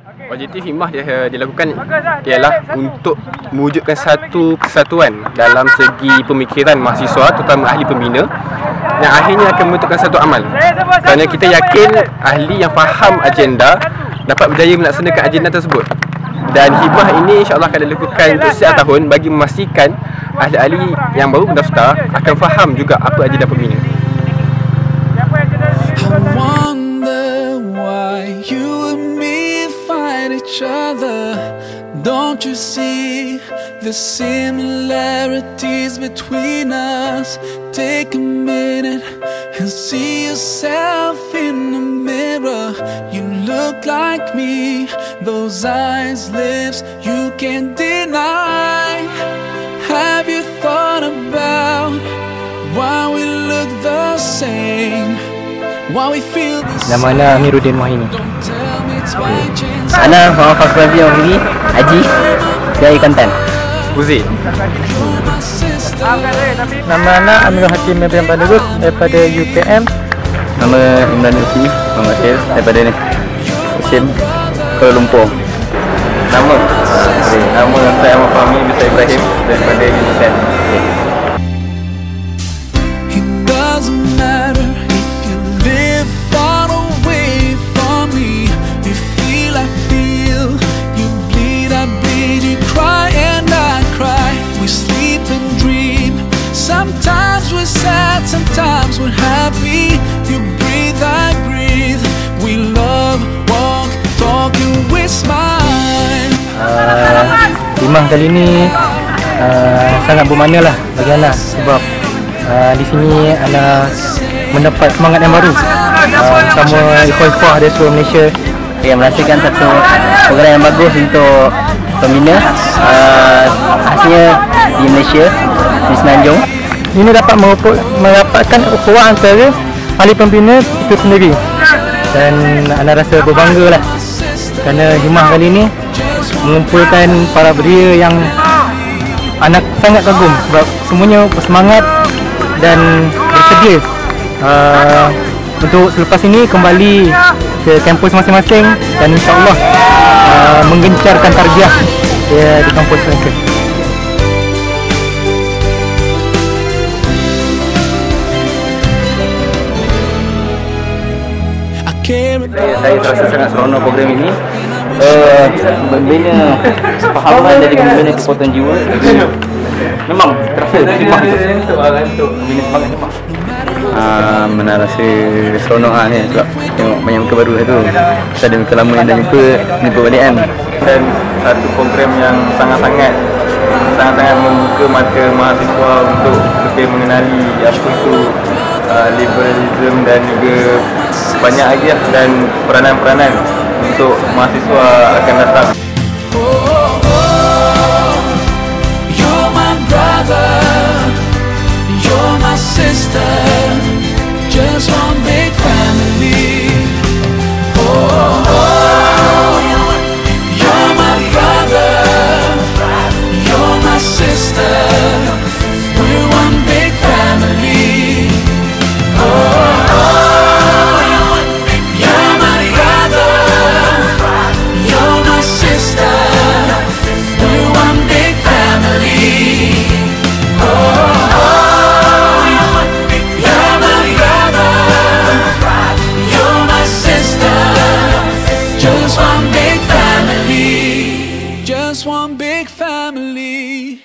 Objektif Himah dilakukan ialah untuk mewujudkan satu kesatuan dalam segi pemikiran mahasiswa, terutama ahli pembina, yang akhirnya akan membentukkan satu amal. Kerana kita yakin ahli yang faham agenda dapat berjaya melaksanakan agenda tersebut. Dan Himah ini insya-Allah akan dilakukan untuk setiap tahun bagi memastikan ahli-ahli yang baru mendaftar akan faham juga apa agenda pembina. Don't you see the similarities between us? Take a minute and see yourself in the mirror. You look like me, those eyes, lips, you can't deny. Have you thought about why we look the same? Why we feel the same? Nama Ana Amiruddin Wahini. Ana Muhammad Fakhruddin Wahini, Haji dari Kelantan. Uzi. Nama Ana Amirul Hakim Ibrahim Padurus daripada UKM. Nama Imran Lutfi Muhammad Hair daripada SIM Kuala Lumpur. Nama saya Ahmad Fahmi bin Ibrahim daripada UNICEF. It doesn't matter if you live far away from me. You feel I feel, you bleed I bleed, you cry and I cry. We sleep and dream. Sometimes we're sad, sometimes we're happy. You breathe, I breathe. We love, walk, talk and we smile. Himah kali ni sangat bermakna lah bagi Ana sebab di sini Ana mendapat semangat yang baru bersama ikhwan-ikhwan dari seluruh Malaysia yang merasakan satu program yang bagus untuk pembina khasnya di Malaysia, di Semenanjung. Ini dapat merapatkan ukhuwah antara ahli pembina itu sendiri dan Ana rasa berbangga lah kerana Himah kali ini mengumpulkan para belia yang Ana sangat kagum sebab semuanya bersemangat dan bersedia untuk selepas ini kembali ke kampus masing-masing dan insya-Allah menggencarkan tarbiyah di kampus mereka. Saya terasa sangat seronok program ini. Membina kefahaman dari membina kekuatan jiwa. Memang terasa Himah itu membina semangat Himah. Mana rasa seronok ni sebab tengok banyak muka baru tu. Kita ada muka lama yang dah jumpa balik kan. Dan satu program yang sangat-sangat membuka mata mahasiswa untuk lebih mengenali apa itu liberalism dan juga banyak lagi dan peranan-peranan untuk mahasiswa akan datang. You're my brother, you're my sister, just one big family. You're my brother, you're my sister, we're one big family. Just one big family.